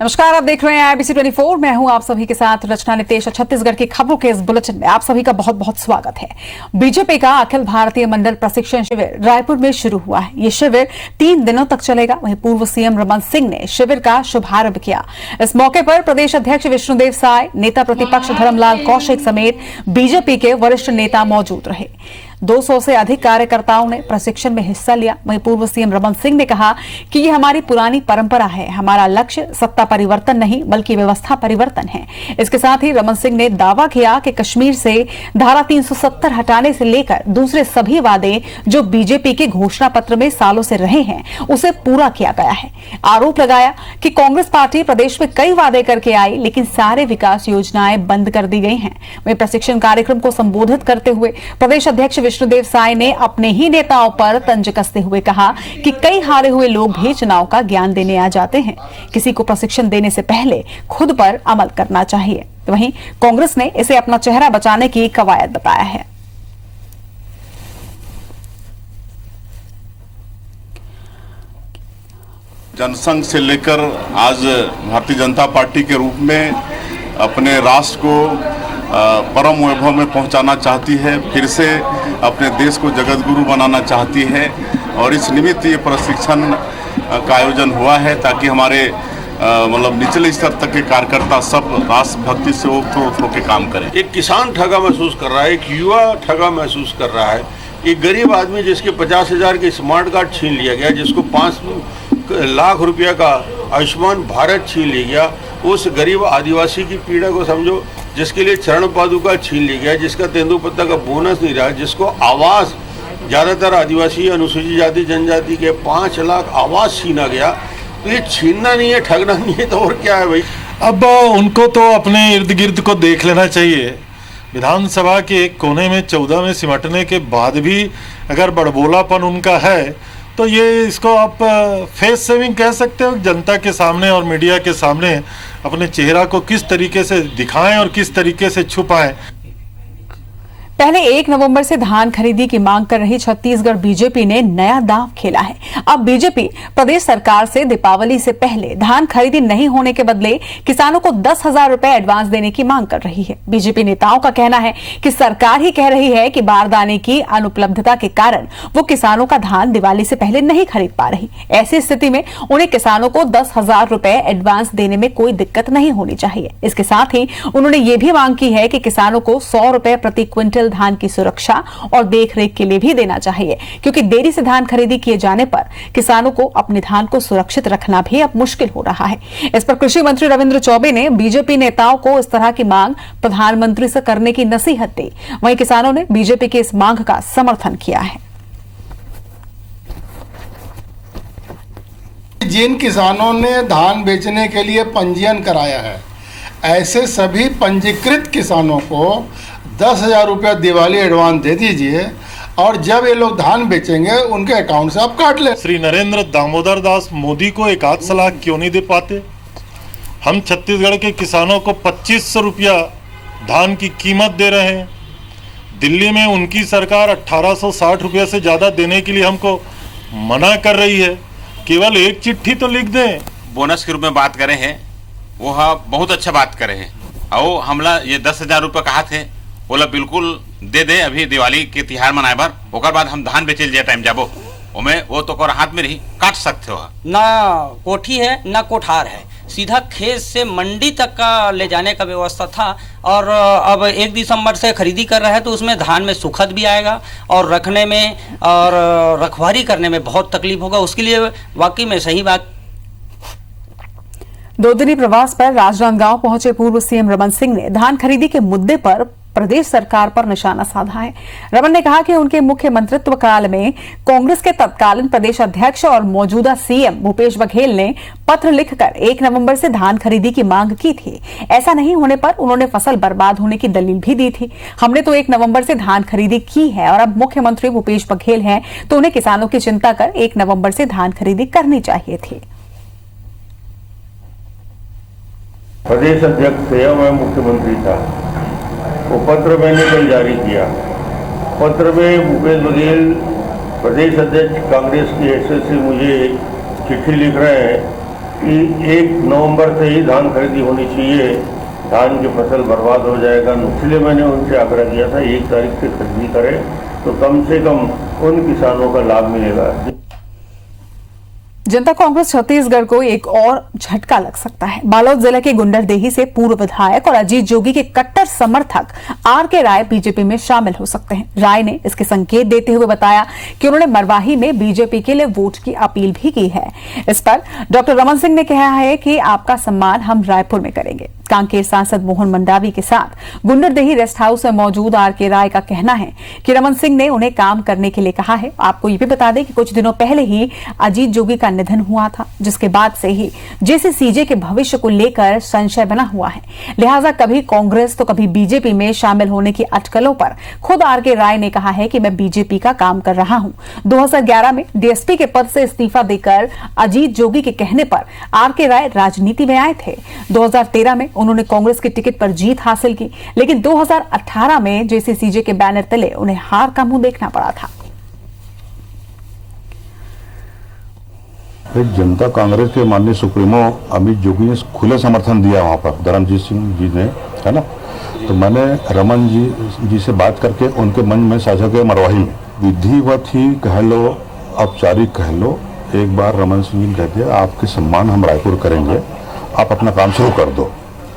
नमस्कार, आप देख रहे हैं IBC 24। मैं हूं आप सभी के साथ रचना नितेश। छत्तीसगढ़ की खबरों के इस बुलेटिन में आप सभी का बहुत बहुत स्वागत है। बीजेपी का अखिल भारतीय मंडल प्रशिक्षण शिविर रायपुर में शुरू हुआ है। ये शिविर 3 दिनों तक चलेगा। वहीं पूर्व सीएम रमन सिंह ने शिविर का शुभारंभ किया। इस मौके पर प्रदेश अध्यक्ष विष्णुदेव साय, नेता प्रतिपक्ष धर्मलाल कौशिक समेत बीजेपी के वरिष्ठ नेता मौजूद रहे। 200 से अधिक कार्यकर्ताओं ने प्रशिक्षण में हिस्सा लिया। वहीं पूर्व सीएम रमन सिंह ने कहा कि ये हमारी पुरानी परंपरा है। हमारा लक्ष्य सत्ता परिवर्तन नहीं बल्कि व्यवस्था परिवर्तन है। इसके साथ ही रमन सिंह ने दावा किया कि कश्मीर से धारा 370 हटाने से लेकर दूसरे सभी वादे जो बीजेपी के घोषणा पत्र में सालों से रहे हैं उसे पूरा किया गया है। आरोप लगाया कि कांग्रेस पार्टी प्रदेश में कई वादे करके आई लेकिन सारे विकास योजनाएं बंद कर दी गई हैं। वहीं प्रशिक्षण कार्यक्रम को संबोधित करते हुए प्रदेश अध्यक्ष विष्णुदेव साय ने अपने ही नेताओं पर तंज कसते हुए कहा कि कई हारे हुए लोग भी चुनाव का ज्ञान देने आ जाते हैं। किसी को प्रशिक्षण देने से पहले खुद पर अमल करना चाहिए। वहीं कांग्रेस ने इसे अपना चेहरा बचाने की कवायद बताया है। जनसंघ से लेकर आज भारतीय जनता पार्टी के रूप में अपने राष्ट्र को परम वैभव में पहुंचाना चाहती है, फिर से अपने देश को जगत गुरु बनाना चाहती है और इस निमित्त ये प्रशिक्षण का आयोजन हुआ है ताकि हमारे मतलब निचले स्तर तक के कार्यकर्ता सब राष्ट्रभक्ति से ओतप्रोत होकर काम करें। एक किसान ठगा महसूस कर रहा है, एक युवा ठगा महसूस कर रहा है, एक गरीब आदमी जिसके 50,000 के स्मार्ट कार्ड छीन लिया गया, जिसको 5 लाख रुपया का आयुष्मान भारत छीन लिया गया, उस गरीब आदिवासी की पीड़ा को समझो, जिसके लिए चरण पादुका छीन लिया गया, जिसका तेंदुपत्ता का बोनस नहीं रहा, जिसको आवास ज़्यादातर आदिवासी अनुसूचित जाति जनजाति के 5 लाख आवास छीना गया। तो ये छीनना नहीं है, ठगना नहीं है तो और क्या है भाई। अब उनको तो अपने इर्द गिर्द को देख लेना चाहिए। विधानसभा के एक कोने में 14 में सिमटने के बाद भी अगर बड़बोलापन उनका है तो ये इसको आप फेस सेविंग कह सकते हो। जनता के सामने और मीडिया के सामने अपने चेहरा को किस तरीके से दिखाएं और किस तरीके से छुपाएं। पहले 1 नवंबर से धान खरीदी की मांग कर रही छत्तीसगढ़ बीजेपी ने नया दांव खेला है। अब बीजेपी प्रदेश सरकार से दीपावली से पहले धान खरीदी नहीं होने के बदले किसानों को 10,000 रुपए एडवांस देने की मांग कर रही है। बीजेपी नेताओं का कहना है कि सरकार ही कह रही है कि बारदाने की अनुपलब्धता के कारण वो किसानों का धान दिवाली से पहले नहीं खरीद पा रही। ऐसी स्थिति में उन्हें किसानों को 10,000 रुपए एडवांस देने में कोई दिक्कत नहीं होनी चाहिए। इसके साथ ही उन्होंने ये भी मांग की है कि किसानों को 100 रुपए प्रति क्विंटल धान की सुरक्षा और देखरेख के लिए भी देना चाहिए, क्योंकि देरी से धान खरीदी किए जाने पर किसानों को अपने धान को सुरक्षित रखना भी अब मुश्किल हो रहा है। इस पर कृषि मंत्री रविंद्र चौबे ने बीजेपी नेताओं को इस तरह की मांग प्रधानमंत्री से करने की नसीहत दी। वहीं किसानों ने बीजेपी की इस मांग का समर्थन किया है। जिन किसानों ने धान बेचने के लिए पंजीयन कराया है, ऐसे सभी पंजीकृत किसानों को 10,000 रुपया दिवाली एडवांस दे दीजिए और जब ये लोग धान बेचेंगे उनके अकाउंट से आप काट ले। श्री नरेंद्र दामोदर दास मोदी को एक आध सलाह क्यों नहीं दे पाते? हम छत्तीसगढ़ के किसानों को 2500 रुपया धान की कीमत दे रहे हैं। दिल्ली में उनकी सरकार 1860 रुपया से ज़्यादा देने के लिए हमको मना कर रही है। केवल एक चिट्ठी तो लिख दें। बोनस के रूप में बात करे हैं, वो हाँ बहुत अच्छा बात करे हैं। और हमला ये 10,000 रुपये कहा थे, बोला बिल्कुल दे दे अभी दिवाली के तिहार मनाए बार, ओकर बाद हम धान बेचे लिए टाइम जाबो ओमे वो तो कर हाथ में रही काट सकते हो। ना कोठी है ना कोठार है, सीधा खेत से मंडी तक का ले जाने का व्यवस्था था। और अब 1 दिसंबर से खरीदी कर रहा है तो उसमें धान में सुखद भी आएगा और रखने में और रखवारी करने में बहुत तकलीफ होगा। उसके लिए वाकई में सही बात। 2 दिनी प्रवास पर राजनांदगांव पहुंचे पूर्व सीएम रमन सिंह ने धान खरीदी के मुद्दे पर प्रदेश सरकार पर निशाना साधा है। रमन ने कहा कि उनके मुख्यमंत्रित्व काल में कांग्रेस के तत्कालीन प्रदेश अध्यक्ष और मौजूदा सीएम भूपेश बघेल ने पत्र लिखकर 1 नवंबर से धान खरीदी की मांग की थी। ऐसा नहीं होने पर उन्होंने फसल बर्बाद होने की दलील भी दी थी। हमने तो 1 नवंबर से धान खरीदी की है और अब मुख्यमंत्री भूपेश बघेल हैं तो उन्हें किसानों की चिंता कर 1 नवंबर से धान खरीदी करनी चाहिए थी। प्रदेश अध्यक्ष थे, मैं मुख्यमंत्री था। वो पत्र मैंने कल जारी किया। पत्र में भूपेश बघेल प्रदेश अध्यक्ष कांग्रेस की हैसियत से मुझे चिट्ठी लिख रहे हैं कि 1 नवंबर से ही धान खरीदी होनी चाहिए, धान की फसल बर्बाद हो जाएगा। इसलिए मैंने उनसे आग्रह किया था 1 तारीख से खरीदी करें तो कम से कम उन किसानों का लाभ मिलेगा। जनता कांग्रेस छत्तीसगढ़ को एक और झटका लग सकता है। बालोद जिले के गुंडरदेही से पूर्व विधायक और अजीत जोगी के कट्टर समर्थक आर.के. राय बीजेपी में शामिल हो सकते हैं। राय ने इसके संकेत देते हुए बताया कि उन्होंने मरवाही में बीजेपी के लिए वोट की अपील भी की है। इस पर डॉक्टर रमन सिंह ने कहा है कि आपका सम्मान हम रायपुर में करेंगे। कांकेर सांसद मोहन मंडावी के साथ गुंडरदेही रेस्ट हाउस में मौजूद आर.के. राय का कहना है कि रमन सिंह ने उन्हें काम करने के लिए कहा है। आपको ये भी बता दें कि कुछ दिनों पहले ही अजीत जोगी का निधन हुआ था, जिसके बाद से ही जेसीसीजे के भविष्य को लेकर संशय बना हुआ है। लिहाजा कभी कांग्रेस तो कभी बीजेपी में शामिल होने की अटकलों पर खुद आर.के. राय ने कहा है कि मैं बीजेपी का काम कर रहा हूं। 2011 में डीएसपी के पद से इस्तीफा देकर अजीत जोगी के कहने पर आर.के. राय राजनीति में आए थे। 2013 में उन्होंने कांग्रेस की टिकट पर जीत हासिल की, लेकिन 2018 में जेसीसीजे के बैनर तले उन्हें हार का मुंह देखना पड़ा था। जनता कांग्रेस के माननीय सुप्रीमो अमित जोगी ने खुले समर्थन दिया वहां पर धर्मजीत सिंह जी ने, है ना। तो मैंने रमन जी से बात करके उनके मन में साझा किया, मरवाही में विधिवत ही कह लो, औपचारिक कह लो, एक बार रमन सिंह जी कह दिया आपके सम्मान हम रायपुर करेंगे, आप अपना काम शुरू कर दो।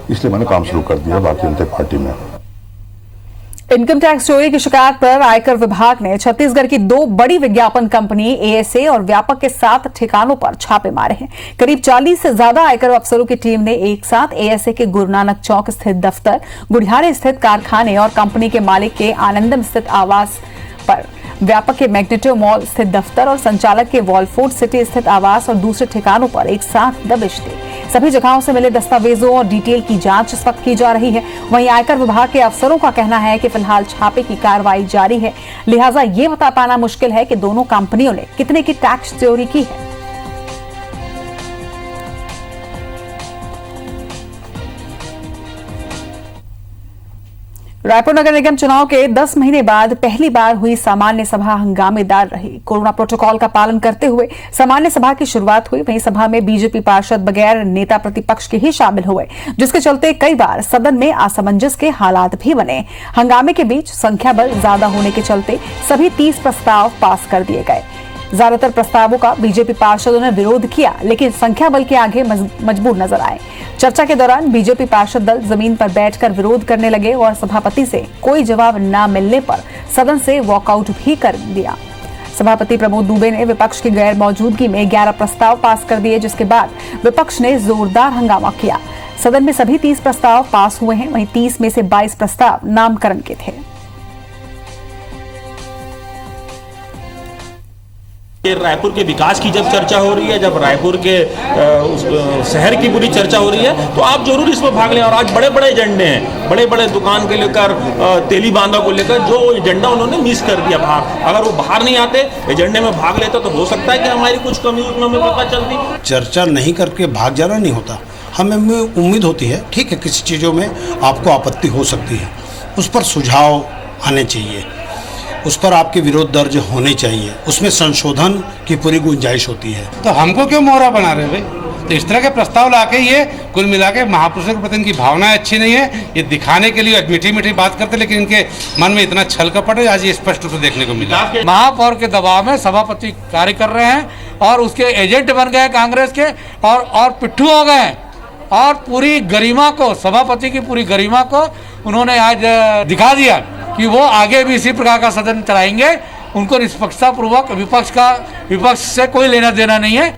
इसलिए मैंने काम शुरू कर दिया भारतीय जनता पार्टी में। इनकम टैक्स चोरी की शिकायत पर आयकर विभाग ने छत्तीसगढ़ की 2 बड़ी विज्ञापन कंपनी एएसए और व्यापक के 7 ठिकानों पर छापे मारे हैं। करीब 40 से ज्यादा आयकर अफसरों की टीम ने एक साथ एएसए के गुरु नानक चौक स्थित दफ्तर, गुढ़ियारे स्थित कारखाने और कंपनी के मालिक के आनंदम स्थित आवास पर, व्यापक के मैग्नेटो मॉल स्थित दफ्तर और संचालक के वॉलफोर्ड सिटी स्थित आवास और दूसरे ठिकानों पर एक साथ दबिश दी। सभी जगहों से मिले दस्तावेजों और डिटेल की जांच इस वक्त की जा रही है। वहीं आयकर विभाग के अफसरों का कहना है कि फिलहाल छापे की कार्रवाई जारी है, लिहाजा ये बता पाना मुश्किल है कि दोनों कंपनियों ने कितने की टैक्स चोरी की है। रायपुर नगर निगम चुनाव के 10 महीने बाद पहली बार हुई सामान्य सभा हंगामेदार रही। कोरोना प्रोटोकॉल का पालन करते हुए सामान्य सभा की शुरुआत हुई। वहीं सभा में बीजेपी पार्षद बगैर नेता प्रतिपक्ष के ही शामिल हुए, जिसके चलते कई बार सदन में असमंजस के हालात भी बने। हंगामे के बीच संख्या बल ज्यादा होने के चलते सभी 30 प्रस्ताव पास कर दिए गए। ज्यादातर प्रस्तावों का बीजेपी पार्षदों ने विरोध किया, लेकिन संख्या बल के आगे मजबूर नजर आए। चर्चा के दौरान बीजेपी पार्षद दल जमीन पर बैठकर विरोध करने लगे और सभापति से कोई जवाब न मिलने पर सदन से वॉकआउट भी कर दिया। सभापति प्रमोद दुबे ने विपक्ष की गैर मौजूदगी में 11 प्रस्ताव पास कर दिए, जिसके बाद विपक्ष ने जोरदार हंगामा किया। सदन में सभी 30 प्रस्ताव पास हुए हैं। वहीं 30 में से 22 प्रस्ताव नामकरण के थे। रायपुर के विकास की जब चर्चा हो रही है, जब रायपुर के शहर की पूरी चर्चा हो रही है, तो आप जरूर इसमें भाग लें। और आज बड़े बड़े एजेंडे हैं, बड़े बड़े दुकान के लेकर तेली बांधा को लेकर जो एजेंडा उन्होंने मिस कर दिया बाहर। अगर वो बाहर नहीं आते, एजेंडे में भाग लेते, तो हो सकता है कि हमारी कुछ कमी उनमें पता चलती। चर्चा नहीं करके भाग जाना नहीं होता। हमें उम्मीद होती है, ठीक है, किसी चीज़ों में आपको आपत्ति हो सकती है, उस पर सुझाव आने चाहिए, उस पर आपके विरोध दर्ज होने चाहिए, उसमें संशोधन की पूरी गुंजाइश होती है। तो हमको क्यों मोहरा बना रहे भाई? तो इस तरह के प्रस्ताव लाके ये कुल मिला के महापुरुषों के प्रति इनकी भावनाएं अच्छी नहीं है। ये दिखाने के लिए मीठी मीठी बात करते, लेकिन इनके मन में इतना छल कपट है, आज ये स्पष्ट रूप से देखने को मिला। महापौर के दबाव में सभापति कार्य कर रहे हैं और उसके एजेंट बन गए कांग्रेस के और पिट्ठू हो गए। और पूरी गरिमा को, सभापति की पूरी गरिमा को उन्होंने आज दिखा दिया कि वो आगे भी इसी प्रकार का सदन चलाएंगे। उनको निष्पक्षता पूर्वक विपक्ष से कोई लेना देना नहीं है।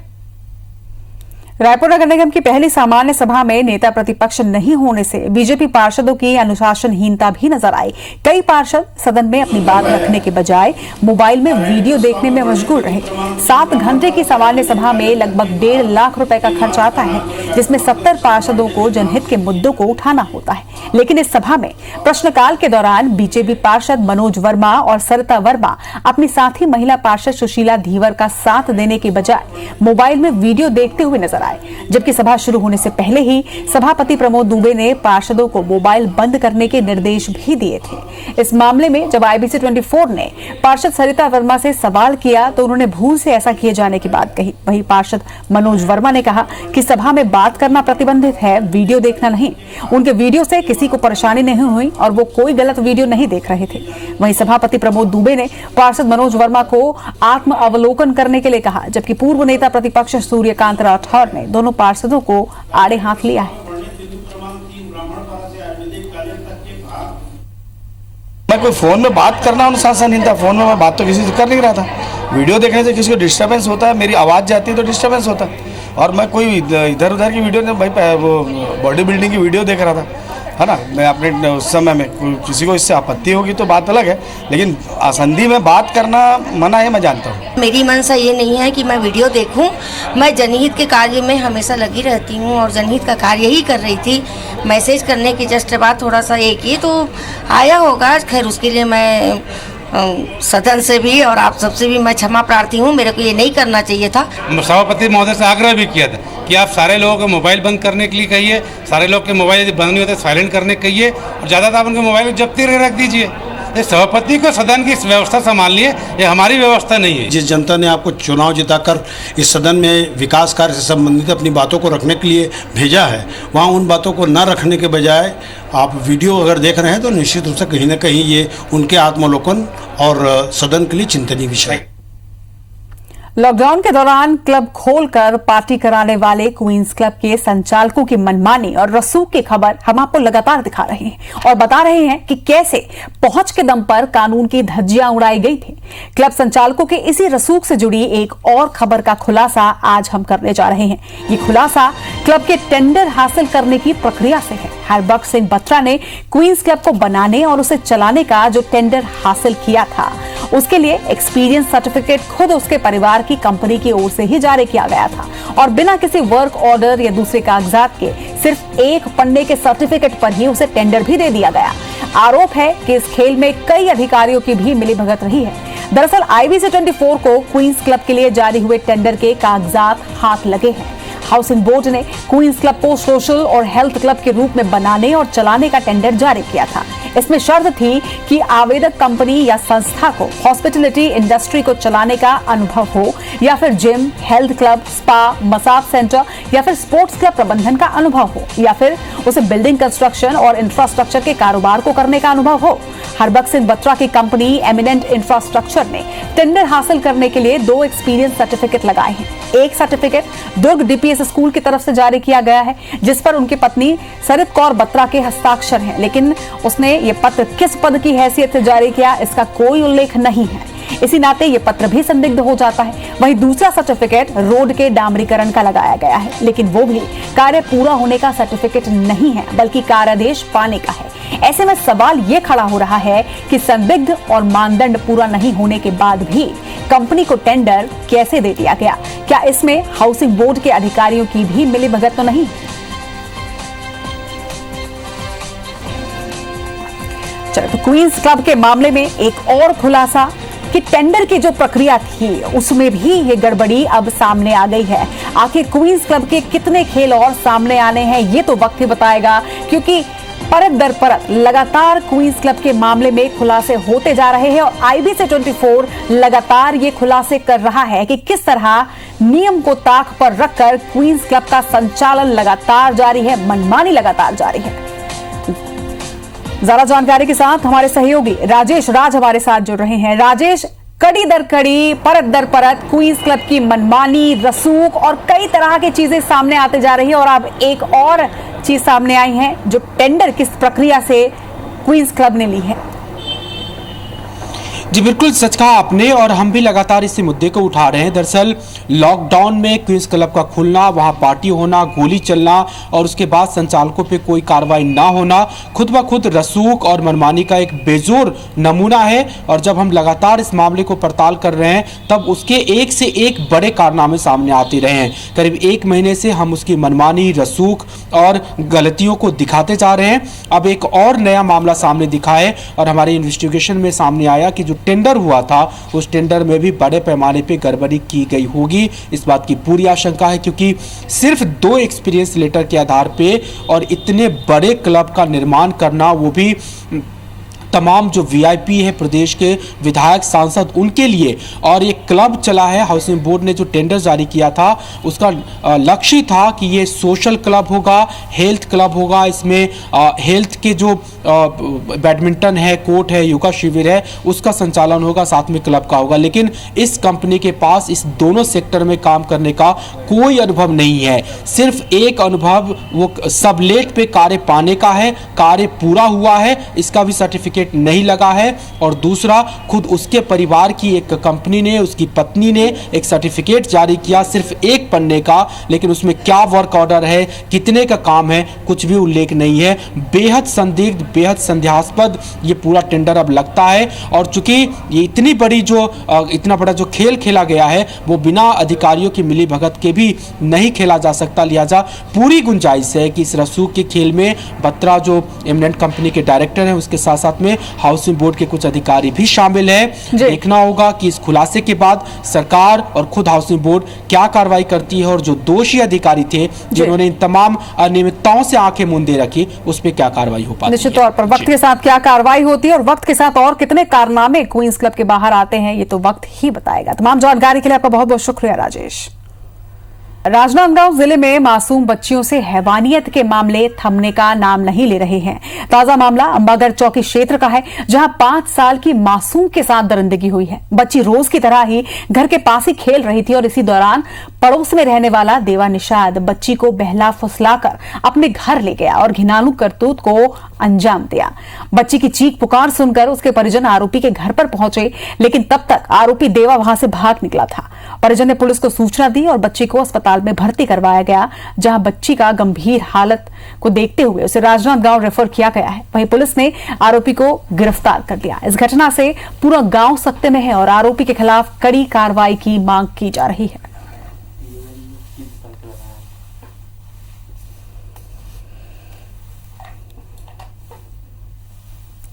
रायपुर नगर निगम की पहली सामान्य सभा में नेता प्रतिपक्ष नहीं होने से बीजेपी पार्षदों की अनुशासनहीनता भी नजर आई। कई पार्षद सदन में अपनी बात रखने के बजाय मोबाइल में वीडियो देखने में मशगूल रहे। 7 घंटे की सामान्य सभा में लगभग 1.5 लाख रुपए का खर्च आता है, जिसमें 70 पार्षदों को जनहित के मुद्दों को उठाना होता है। लेकिन इस सभा में प्रश्नकाल के दौरान बीजेपी पार्षद मनोज वर्मा और सरिता वर्मा अपनी साथी महिला पार्षद सुशीला धीवर का साथ देने के बजाय मोबाइल में वीडियो देखते हुए नजर आए। आए, जबकि सभा शुरू होने से पहले ही सभापति प्रमोद दुबे ने पार्षदों को मोबाइल बंद करने के निर्देश भी दिए थे। इस मामले में जब IBC 24 ने पार्षद सरिता वर्मा से सवाल किया तो उन्होंने भूल से ऐसा किए जाने की बात कही। वहीं पार्षद मनोज वर्मा ने कहा कि सभा में बात करना प्रतिबंधित है, वीडियो देखना नहीं। उनके वीडियो से किसी को परेशानी नहीं हुई और वो कोई गलत वीडियो नहीं देख रहे थे। वहीं सभापति प्रमोद दुबे ने पार्षद मनोज वर्मा को आत्म अवलोकन करने के लिए कहा, जबकि पूर्व नेता प्रतिपक्ष सूर्यकांत राठौर ने दोनों पार्षदों को आड़े हाथ लिया है। मैं कोई फोन में बात करना अनुशासन नहीं था, फोन में मैं बात तो किसी से कर नहीं रहा था। वीडियो देखने से किसी को डिस्टर्बेंस होता है, मेरी आवाज़ जाती है तो डिस्टर्बेंस होता है। और मैं कोई इधर उधर की वीडियो नहीं, भाई वो बॉडी बिल्डिंग की वीडियो देख रहा था, है ना। मैं अपने उस समय में किसी को इससे आपत्ति होगी तो बात अलग है, लेकिन आसंदी में बात करना मना है, मैं जानता हूँ। मेरी मंशा ये नहीं है कि मैं वीडियो देखूं। मैं जनहित के कार्य में हमेशा लगी रहती हूँ और जनहित का कार्य ही कर रही थी। मैसेज करने की जस्ट बाद थोड़ा सा एक ही तो आया होगा, खैर उसके लिए मैं सदन से भी और आप सबसे भी मैं क्षमा प्रार्थी हूँ। मेरे को ये नहीं करना चाहिए था। सभापति महोदय से आग्रह भी किया था कि आप सारे लोगों को मोबाइल बंद करने के लिए कहिए, सारे लोग के मोबाइल यदि बंद नहीं होते साइलेंट करने कहिए और ज़्यादातर उनके मोबाइल जब्ती रख दीजिए। ये सभापति को सदन की व्यवस्था संभालनी है, ये हमारी व्यवस्था नहीं है। जिस जनता ने आपको चुनाव जिताकर इस सदन में विकास कार्य से संबंधित अपनी बातों को रखने के लिए भेजा है, वहाँ उन बातों को न रखने के बजाय आप वीडियो अगर देख रहे हैं तो निश्चित रूप से कहीं ना कहीं ये उनके आत्मावलोकन और सदन के लिए चिंतनीय विषय है। लॉकडाउन के दौरान क्लब खोलकर पार्टी कराने वाले क्वींस क्लब के संचालकों की मनमानी और रसूख की खबर हम आपको लगातार दिखा रहे हैं और बता रहे हैं कि कैसे पहुंच के दम पर कानून की धज्जियां उड़ाई गई थी। क्लब संचालकों के इसी रसूख से जुड़ी एक और खबर का खुलासा आज हम करने जा रहे हैं। ये खुलासा क्लब के टेंडर हासिल करने की प्रक्रिया से है। हरबख्श सिंह बत्रा ने क्वींस क्लब को बनाने और उसे चलाने का जो टेंडर हासिल किया था, उसके लिए एक्सपीरियंस सर्टिफिकेट खुद उसके परिवार की कंपनी की ओर से ही जारी किया गया था और बिना किसी वर्क ऑर्डर या दूसरे कागजात के सिर्फ एक पन्ने के सर्टिफिकेट पर ही उसे टेंडर भी दे दिया गया। आरोप है कि इस खेल में कई अधिकारियों की भी मिलीभगत रही है। दरअसल IBC 24 को क्वींस क्लब के लिए जारी हुए टेंडर के कागजात हाथ लगे हैं। हाउसिंग बोर्ड ने क्वींस क्लब को सोशल और हेल्थ क्लब के रूप में बनाने और चलाने का टेंडर जारी किया था। इसमें शर्त थी कि आवेदक कंपनी या संस्था को हॉस्पिटलिटी इंडस्ट्री को चलाने का अनुभव हो या फिर gym, health club, spa, massage centre या फिर स्पोर्ट्स क्लब प्रबंधन का अनुभव हो या फिर उसे बिल्डिंग कंस्ट्रक्शन और इंफ्रास्ट्रक्चर के कारोबार को करने का अनुभव हो। हरबख्श सिंह बत्रा की कंपनी एमिनेंट इंफ्रास्ट्रक्चर ने टेंडर हासिल करने के लिए 2 एक्सपीरियंस सर्टिफिकेट लगाए हैं। एक सर्टिफिकेट दुर्ग DPS स्कूल की तरफ से जारी किया गया है, जिस पर उनकी पत्नी सरित कौर बत्रा के हस्ताक्षर हैं, लेकिन उसने ये पत्र किस पद की हैसियत से जारी किया इसका कोई उल्लेख नहीं है। इसी नाते ये पत्र भी संदिग्ध हो जाता है। वहीं दूसरा सर्टिफिकेट रोड के डामरीकरण का लगाया गया है, लेकिन वो भी कार्य पूरा होने का सर्टिफिकेट नहीं है, बल्कि कार्यादेश पाने का है। ऐसे में सवाल ये खड़ा हो रहा है कि संदिग्ध और मानदंड पूरा नहीं होने के बाद भी कंपनी को टेंडर कैसे दे दिया गया? क्या इसमें हाउसिंग बोर्ड के अधिकारियों की भी मिलीभगत तो नहीं? चलो, तो क्वींस क्लब के मामले में एक और खुलासा कि टेंडर की जो प्रक्रिया थी उसमें भी ये गड़बड़ी अब सामने आ गई है। आखिर क्वींस क्लब के कितने खेल और सामने आने हैं ये तो वक्त ही बताएगा, क्योंकि परत दर परत लगातार क्वींस क्लब के मामले में खुलासे होते जा रहे हैं और IBC 24 लगातार ये खुलासे कर रहा है कि किस तरह नियम को ताक पर रखकर क्वींस क्लब का संचालन लगातार जारी है, मनमानी लगातार जारी है। ज्यादा जानकारी के साथ हमारे सहयोगी राजेश राज हमारे साथ जुड़ रहे हैं। राजेश, कड़ी दर कड़ी, परत दर परत क्वींस क्लब की मनमानी, रसूख और कई तरह की चीजें सामने आते जा रही है और अब एक और चीज सामने आई है जो टेंडर किस प्रक्रिया से क्वींस क्लब ने ली है। जी बिल्कुल सच कहा आपने और हम भी लगातार इसी मुद्दे को उठा रहे हैं। दरअसल लॉकडाउन में क्वींस क्लब का खुलना, वहां पार्टी होना, गोली चलना और उसके बाद संचालकों पे कोई कार्रवाई ना होना खुद ब खुद रसूख और मनमानी का एक बेजोर नमूना है। और जब हम लगातार इस मामले को पड़ताल कर रहे हैं तब उसके एक से एक बड़े कारनामे सामने आते रहे हैं। करीब 1 महीने से हम उसकी मनमानी, रसूख और गलतियों को दिखाते जा रहे हैं। अब एक और नया मामला सामने दिखा है और हमारे इन्वेस्टिगेशन में सामने आया कि जो टेंडर हुआ था उस टेंडर में भी बड़े पैमाने पे गड़बड़ी की गई होगी, इस बात की पूरी आशंका है। क्योंकि सिर्फ 2 एक्सपीरियंस लेटर के आधार पे और इतने बड़े क्लब का निर्माण करना, वो भी तमाम जो वीआईपी है प्रदेश के विधायक सांसद उनके लिए, और ये क्लब चला है। हाउसिंग बोर्ड ने जो टेंडर जारी किया था उसका लक्ष्य था कि ये सोशल क्लब होगा, हेल्थ क्लब होगा, इसमें हेल्थ के जो बैडमिंटन है, कोर्ट है, योगा शिविर है, उसका संचालन होगा, साथ में क्लब का होगा। लेकिन इस कंपनी के पास इस दोनों सेक्टर में काम करने का कोई अनुभव नहीं है। सिर्फ एक अनुभव वो सबलेट पे कार्य पाने का है, कार्य पूरा हुआ है इसका भी सर्टिफिकेट नहीं लगा है, और दूसरा खुद उसके परिवार की एक कंपनी ने, उसकी पत्नी ने एक सर्टिफिकेट जारी किया सिर्फ एक पन्ने का, लेकिन उसमें क्या वर्क ऑर्डर है, कितने का काम है, कुछ भी उल्लेख नहीं है। बेहद संदिग्ध, बेहद संदेहास्पद ये पूरा टेंडर अब लगता है। और चूंकि ये इतनी बड़ी जो इतना बड़ा जो खेल खेला गया है वो बिना अधिकारियों की मिलीभगत के भी नहीं खेला जा सकता, लिहाजा पूरी गुंजाइश है कि इस रसूख के खेल में बत्रा जो एमिनेंट कंपनी के डायरेक्टर हैं उसके साथ साथ में हाउसिंग बोर्ड के कुछ अधिकारी भी शामिल है। देखना होगा कि इस खुलासे के बाद सरकार और खुद हाउसिंग बोर्ड क्या कार्रवाई करती है, और जो दोषी अधिकारी थे जिन्होंने इन तमाम अनियमितताओं से आंखें मूंदे रखी उस पर क्या कार्रवाई हो पाती है। निश्चित तौर पर वक्त के साथ क्या कार्रवाई होती है और वक्त के साथ और कितने कारनामे क्वींस क्लब के बाहर आते हैं ये तो वक्त ही बताएगा। तमाम जानकारी के लिए आपका बहुत बहुत शुक्रिया राजेश। राजनांदगांव जिले में मासूम बच्चियों से हैवानियत के मामले थमने का नाम नहीं ले रहे हैं। ताजा मामला अंबागढ़ चौकी क्षेत्र का है, जहां 5 साल की मासूम के साथ दरिंदगी हुई है। बच्ची रोज की तरह ही घर के पास ही खेल रही थी और इसी दौरान पड़ोस में रहने वाला देवा निषाद बच्ची को बहला फुसलाकर अपने घर ले गया और घिनालू करतूत को अंजाम दिया। बच्ची की चीख पुकार सुनकर उसके परिजन आरोपी के घर पर पहुंचे, लेकिन तब तक आरोपी देवा वहां से भाग निकला था। परिजन ने पुलिस को सूचना दी और बच्ची को अस्पताल में भर्ती करवाया गया, जहां बच्ची का गंभीर हालत को देखते हुए उसे राजनांदगांव रेफर किया गया है। वहीं पुलिस ने आरोपी को गिरफ्तार कर लिया। इस घटना से पूरा गांव सख्ते में है और आरोपी के खिलाफ कड़ी कार्रवाई की मांग की जा रही है।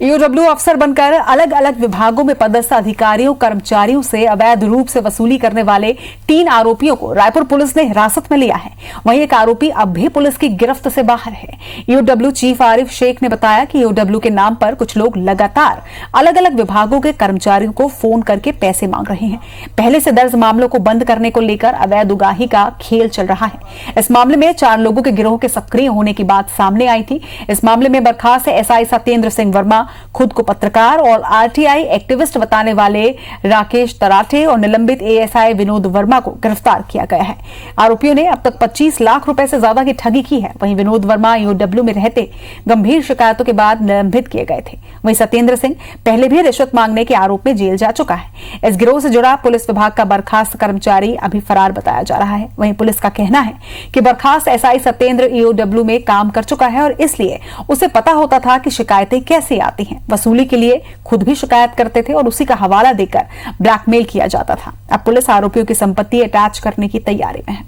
ईओडब्ल्यू अफसर बनकर अलग अलग विभागों में पदस्थ अधिकारियों कर्मचारियों से अवैध रूप से वसूली करने वाले 3 आरोपियों को रायपुर पुलिस ने हिरासत में लिया है। वहीं एक आरोपी अब भी पुलिस की गिरफ्त से बाहर है। ईओडब्ल्यू चीफ आरिफ शेख ने बताया कि ईओडब्ल्यू के नाम पर कुछ लोग लगातार अलग अलग विभागों के कर्मचारियों को फोन करके पैसे मांग रहे हैं। पहले से दर्ज मामलों को बंद करने को लेकर अवैध उगाही का खेल चल रहा है। इस मामले में 4 लोगों के गिरोह के सक्रिय होने की बात सामने आई थी। इस मामले में बर्खास्त एसआई सत्येंद्र सिंह वर्मा, खुद को पत्रकार और आरटीआई एक्टिविस्ट बताने वाले राकेश तराटे और निलंबित एएसआई विनोद वर्मा को गिरफ्तार किया गया है। आरोपियों ने अब तक 25 लाख रुपए से ज्यादा की ठगी की है। वहीं विनोद वर्मा ईओडब्ल्यू में रहते गंभीर शिकायतों के बाद निलंबित किए गए थे। वहीं सत्येंद्र सिंह पहले भी रिश्वत मांगने के आरोप में जेल जा चुका है। इस गिरोह से जुड़ा पुलिस विभाग का बर्खास्त कर्मचारी अभी फरार बताया जा रहा है। वहीं पुलिस का कहना है कि बर्खास्त एसआई सत्येंद्र ईओडब्ल्यू में काम कर चुका है और इसलिए उसे पता होता था कि शिकायतें कैसे आती हैं। वसूली के लिए खुद भी शिकायत करते थे और उसी का हवाला देकर ब्लैकमेल किया जाता था। अब पुलिस आरोपियों की संपत्ति अटैच करने की तैयारी में है।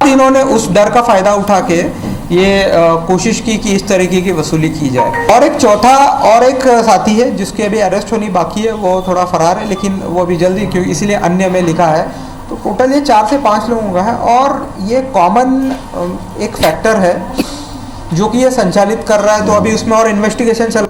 इन्होंने उस डर का फायदा उठा के ये कोशिश की कि इस तरीके की वसूली की जाए। और एक चौथा और एक साथी है जिसकी अभी अरेस्ट होनी बाकी है, वो थोड़ा फरार है, लेकिन वो अभी जल्दी, क्योंकि इसीलिए अन्य में लिखा है। तो टोटल ये 4 से 5 लोगों का है और ये कॉमन एक फैक्टर है जो कि ये संचालित कर रहा है। तो अभी उसमें और इन्वेस्टिगेशन चल।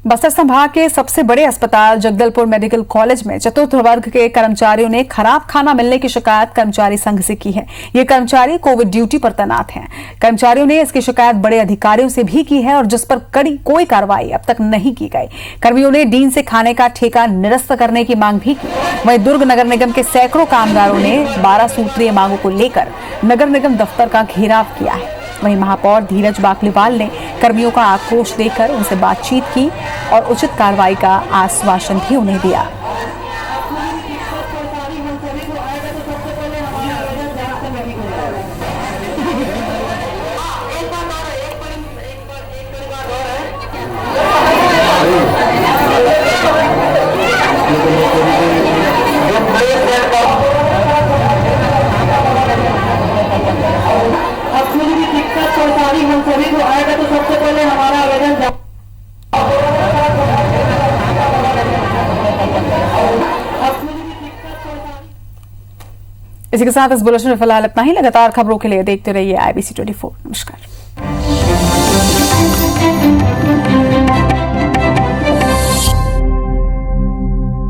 बस्तर संभाग के सबसे बड़े अस्पताल जगदलपुर मेडिकल कॉलेज में चतुर्थ वर्ग के कर्मचारियों ने खराब खाना मिलने की शिकायत कर्मचारी संघ से की है। ये कर्मचारी कोविड ड्यूटी पर तैनात हैं। कर्मचारियों ने इसकी शिकायत बड़े अधिकारियों से भी की है और जिस पर कोई कार्रवाई अब तक नहीं की गई। कर्मियों ने डीन से खाने का ठेका निरस्त करने की मांग भी की। वहीं दुर्ग नगर निगम के सैकड़ों कामगारों ने 12 सूत्रीय मांगों को लेकर नगर निगम दफ्तर का घेराव किया है। वहीं महापौर धीरज बाकलीवाल ने कर्मियों का आक्रोश देखकर उनसे बातचीत की और उचित कार्रवाई का आश्वासन भी उन्हें दिया। हम सभी को आएगा तो सबसे पहले हमारा आवेदन इसी के साथ इस बुलेटिन में फिलहाल इतना ही। लगातार खबरों के लिए देखते रहिए IBC 24। नमस्कार।